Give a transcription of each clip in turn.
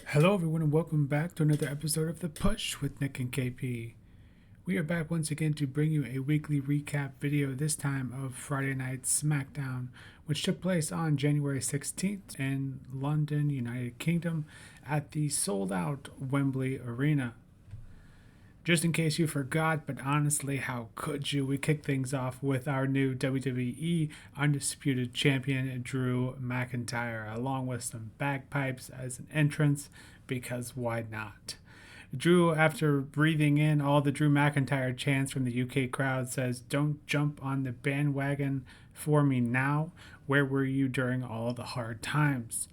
Hello, everyone, and welcome back to another episode of The Push with Nick and KP. We are back once again to bring you a weekly recap video, this time of Friday Night SmackDown, which took place on January 16th in London, United Kingdom, at the sold out Wembley Arena. Just in case you forgot, but honestly, how could you? We kick things off with our new WWE Undisputed Champion, Drew McIntyre, along with some bagpipes as an entrance, because why not? Drew, after breathing in all the Drew McIntyre chants from the UK crowd, says, "Don't jump on the bandwagon for me now. Where were you during all the hard times?"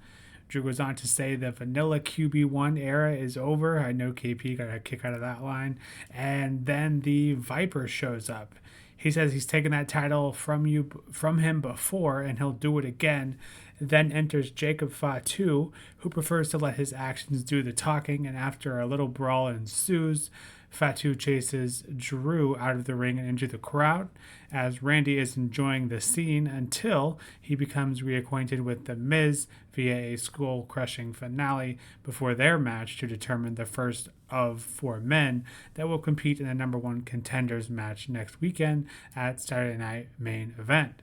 Drew goes on to say the vanilla QB1 era is over. I know KP got a kick out of that line. And then the Viper shows up. He says he's taken that title from him before, and he'll do it again. Then enters Jacob Fatu, who prefers to let his actions do the talking, and after a little brawl ensues, Fatu chases Drew out of the ring and into the crowd, as Randy is enjoying the scene until he becomes reacquainted with The Miz via a skull-crushing finale before their match to determine the first of four men that will compete in the number one contenders match next weekend at Saturday Night Main Event.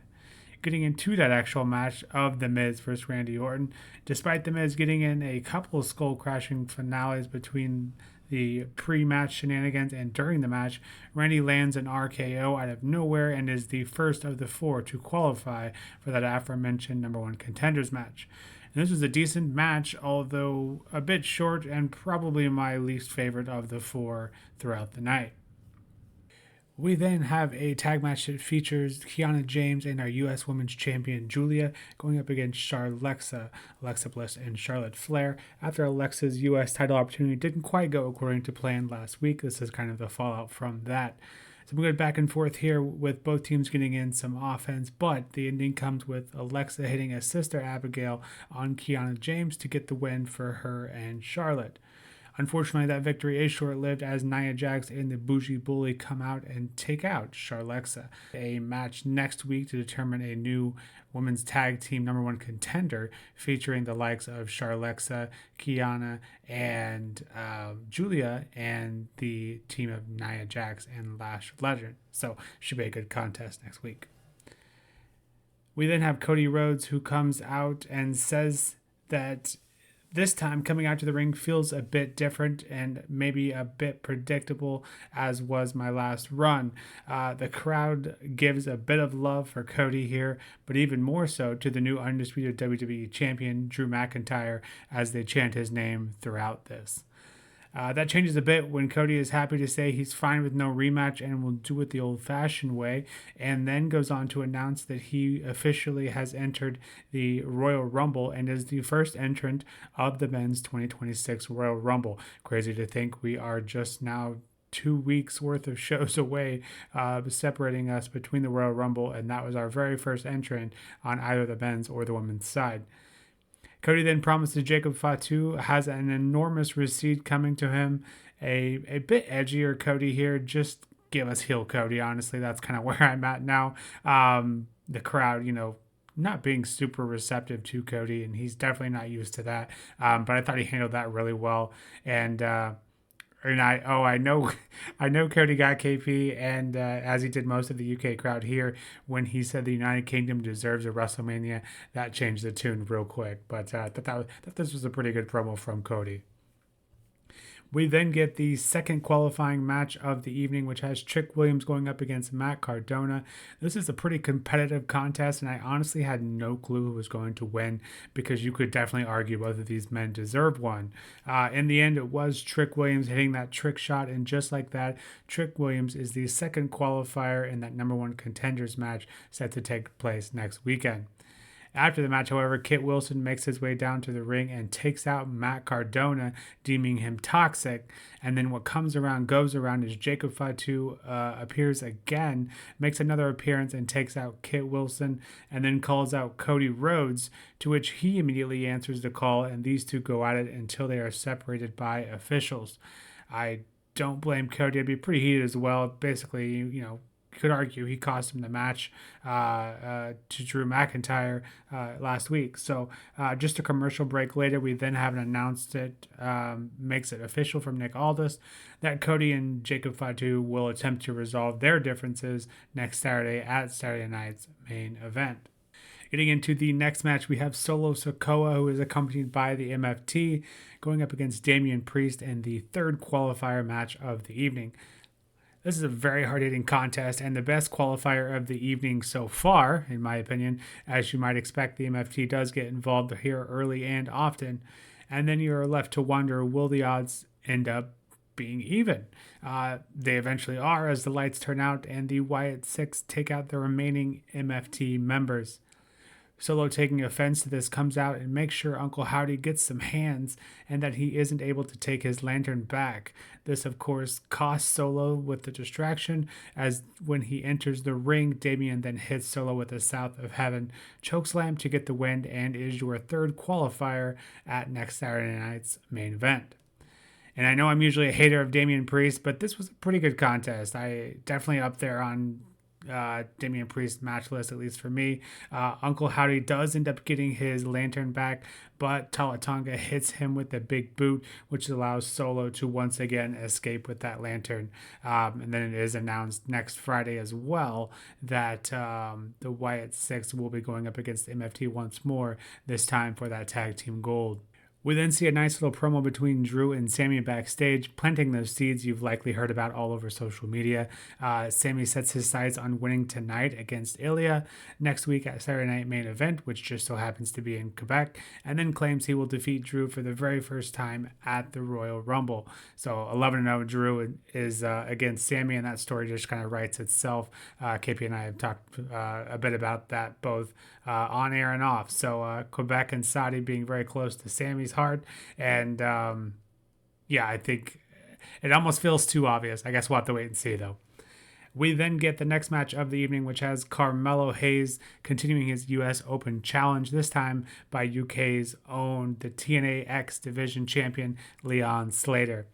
Getting into that actual match of The Miz versus Randy Orton, despite The Miz getting in a couple of skull-crashing finales between the pre-match shenanigans and during the match, Randy lands an RKO out of nowhere and is the first of the four to qualify for that aforementioned number one contenders match. And this was a decent match, although a bit short and probably my least favorite of the four throughout the night. We then have a tag match that features Kiana James and our U.S. Women's Champion Julia going up against Alexa Bliss, and Charlotte Flair. After Alexa's U.S. title opportunity didn't quite go according to plan last week, this is kind of the fallout from that. So we go back and forth here with both teams getting in some offense, but the ending comes with Alexa hitting a sister Abigail on Kiana James to get the win for her and Charlotte. Unfortunately, that victory is short-lived as Nia Jax and the Bougie Bully come out and take out Charlexa. A match next week to determine a new women's tag team number one contender featuring the likes of Charlexa, Kiana, and Julia, and the team of Nia Jax and Lash Legend. So should be a good contest next week. We then have Cody Rhodes, who comes out and says that this time coming out to the ring feels a bit different and maybe a bit predictable, as was my last run. The crowd gives a bit of love for Cody here, but even more so to the new undisputed WWE champion, Drew McIntyre, as they chant his name throughout this. That changes a bit when Cody is happy to say he's fine with no rematch and will do it the old-fashioned way, and then goes on to announce that he officially has entered the Royal Rumble and is the first entrant of the men's 2026 Royal Rumble. Crazy to think we are just now 2 weeks worth of shows away, separating us between the Royal Rumble, and that was our very first entrant on either the men's or the women's side. Cody then promises Jacob Fatu has an enormous receipt coming to him. A bit edgier Cody here. Just give us heel Cody, honestly. That's kind of where I'm at now. The crowd, not being super receptive to Cody, and he's definitely not used to that. But I thought he handled that really well. I know Cody got KP, and as he did most of the UK crowd here, when he said the United Kingdom deserves a WrestleMania, that changed the tune real quick. But I thought this was a pretty good promo from Cody. We then get the second qualifying match of the evening, which has Trick Williams going up against Matt Cardona. This is a pretty competitive contest, and I honestly had no clue who was going to win, because you could definitely argue both of these men deserve one. In the end, it was Trick Williams hitting that trick shot, and just like that, Trick Williams is the second qualifier in that number one contenders match set to take place next weekend. After the match, however, Kit Wilson makes his way down to the ring and takes out Matt Cardona, deeming him toxic. And then what comes around goes around as Jacob Fatu appears again, makes another appearance and takes out Kit Wilson, and then calls out Cody Rhodes, to which he immediately answers the call, and these two go at it until they are separated by officials. I don't blame Cody. I'd be pretty heated as well. Basically, could argue he cost him the match to Drew McIntyre last week. So just a commercial break later, we then haven't announced it, makes it official from Nick Aldis that Cody and Jacob Fatu will attempt to resolve their differences next Saturday at Saturday Night's main event. Getting into the next match, we have Solo Sikoa, who is accompanied by the MFT, going up against Damian Priest in the third qualifier match of the evening. This is a very hard-hitting contest and the best qualifier of the evening so far, in my opinion. As you might expect, the MFT does get involved here early and often. And then you're left to wonder, will the odds end up being even? They eventually are as the lights turn out and the Wyatt Six take out the remaining MFT members. Solo, taking offense to this, comes out and makes sure Uncle Howdy gets some hands and that he isn't able to take his lantern back. This, of course, costs Solo with the distraction, as when he enters the ring, Damian then hits Solo with a South of Heaven chokeslam to get the win and is your third qualifier at next Saturday night's main event. And I know I'm usually a hater of Damian Priest, but this was a pretty good contest. I definitely up there on Damian Priest match list, at least for me. Uncle Howdy does end up getting his lantern back, but Talatonga hits him with a big boot, which allows Solo to once again escape with that lantern. And then it is announced next Friday as well that the Wyatt Six will be going up against MFT once more, this time for that tag team gold. We then see a nice little promo between Drew and Sammy backstage, planting those seeds you've likely heard about all over social media. Sammy sets his sights on winning tonight against Ilya next week at Saturday Night Main Event, which just so happens to be in Quebec, and then claims he will defeat Drew for the very first time at the Royal Rumble. So 11-0 Drew is against Sammy, and that story just kind of writes itself. KP and I have talked a bit about that both on air and off. So Quebec and Saudi being very close to Sammy's heart, and I think it almost feels too obvious. I guess we'll have to wait and see, though. We then get the next match of the evening, which has Carmelo Hayes continuing his U.S. Open challenge, this time by UK's own, the TNA X Division champion, Leon Slater.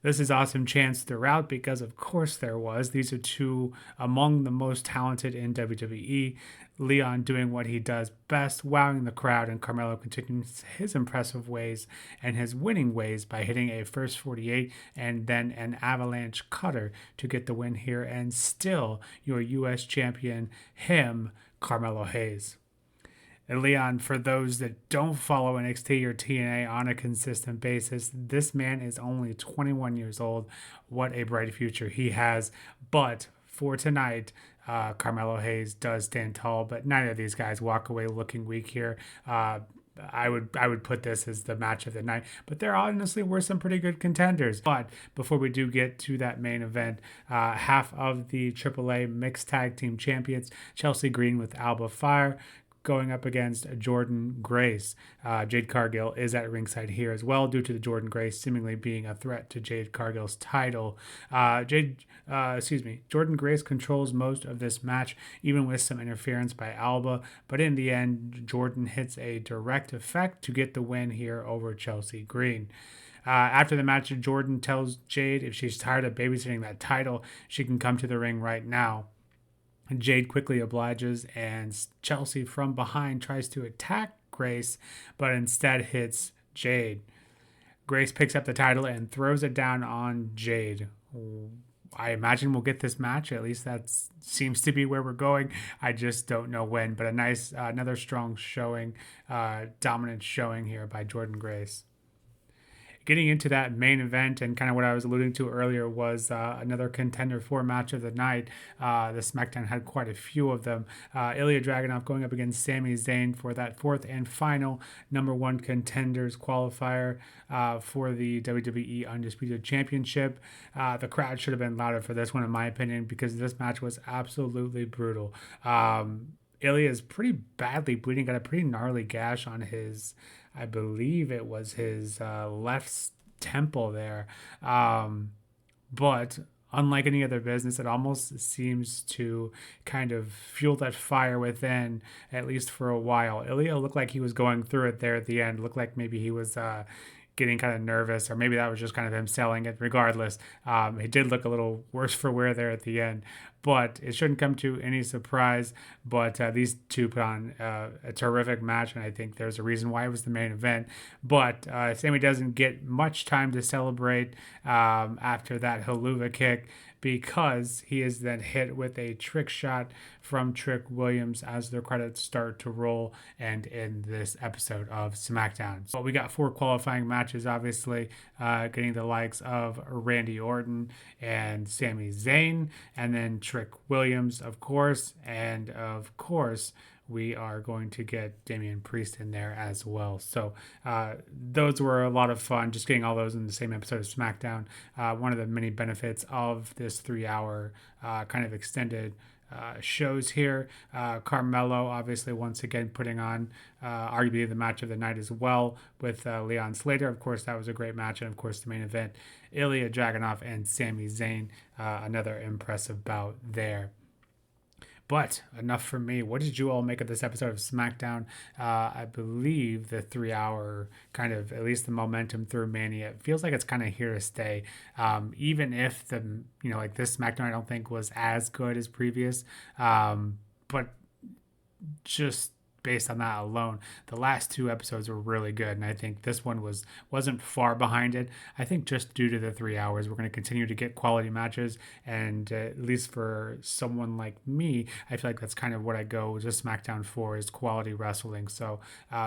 This is awesome chance throughout because, of course, there was. These are two among the most talented in WWE. Leon doing what he does best, wowing the crowd, and Carmelo continues his impressive ways and his winning ways by hitting a first 48 and then an avalanche cutter to get the win here, and still your U.S. champion, him, Carmelo Hayes. And Leon, for those that don't follow NXT or TNA on a consistent basis, this man is only 21 years old. What a bright future he has. But for tonight, Carmelo Hayes does stand tall, but neither of these guys walk away looking weak here. I would put this as the match of the night, but there honestly were some pretty good contenders. But before we do get to that main event, half of the AAA mixed tag team champions, Chelsea Green with Alba Fire, going up against Jordan Grace. Jade Cargill is at ringside here as well, due to the Jordan Grace seemingly being a threat to Jade Cargill's title. Jordan Grace controls most of this match, even with some interference by Alba, but in the end, Jordan hits a direct effect to get the win here over Chelsea Green. After the match, Jordan tells Jade if she's tired of babysitting that title, she can come to the ring right now. Jade quickly obliges, and Chelsea from behind tries to attack Grace, but instead hits Jade. Grace picks up the title and throws it down on Jade. I imagine we'll get this match. At least that seems to be where we're going. I just don't know when, but a nice, another strong showing, dominant showing here by Jordan Grace. Getting into that main event, and kind of what I was alluding to earlier was another contender for match of the night. The SmackDown had quite a few of them. Ilya Dragunov going up against Sami Zayn for that fourth and final number one contenders qualifier for the WWE Undisputed Championship. The crowd should have been louder for this one, in my opinion, because this match was absolutely brutal. Ilya is pretty badly bleeding, got a pretty gnarly gash on his, I believe it was his left temple there. But unlike any other business, it almost seems to kind of fuel that fire within, at least for a while. Ilya looked like he was going through it there at the end. Looked like maybe he was getting kind of nervous, or maybe that was just kind of him selling it. Regardless, he did look a little worse for wear there at the end. but it shouldn't come to any surprise. But these two put on a terrific match, and I think there's a reason why it was the main event. But Sammy doesn't get much time to celebrate after that haluva kick, because he is then hit with a trick shot from Trick Williams as the credits start to roll and in this episode of SmackDown. So we got 4 qualifying matches, obviously, getting the likes of Randy Orton and Sami Zayn, and then Trick Williams, of course, and of course, we are going to get Damian Priest in there as well. So those were a lot of fun, just getting all those in the same episode of SmackDown. One of the many benefits of this 3-hour kind of extended shows here. Carmelo, obviously, once again putting on arguably the match of the night as well with Leon Slater. Of course, that was a great match. And of course, the main event, Ilya Dragunov and Sami Zayn, another impressive bout there. But enough from me. What did you all make of this episode of SmackDown? I believe the 3-hour kind of, at least the momentum through Mania, it feels like it's kind of here to stay. Even if like this SmackDown, I don't think was as good as previous. But just based on that alone, the last 2 episodes were really good, and I think this one wasn't far behind it. I think just due to the 3 hours, we're going to continue to get quality matches, and at least for someone like me, I feel like that's kind of what I go to SmackDown for, is quality wrestling. So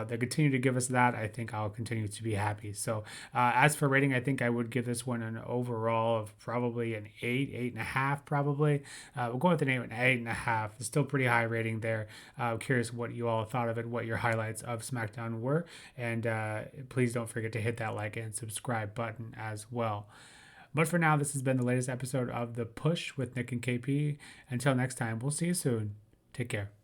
they continue to give us that. I think I'll continue to be happy. So as for rating, I think I would give this one an overall of probably an 8.5 probably. We'll go with an 8.5. It's still pretty high rating there. I'm curious what you all thought of it, what your highlights of SmackDown were, and please don't forget to hit that like and subscribe button as well. But for now, this has been the latest episode of The Push with Nick and KP. Until next time, we'll see you soon. Take care.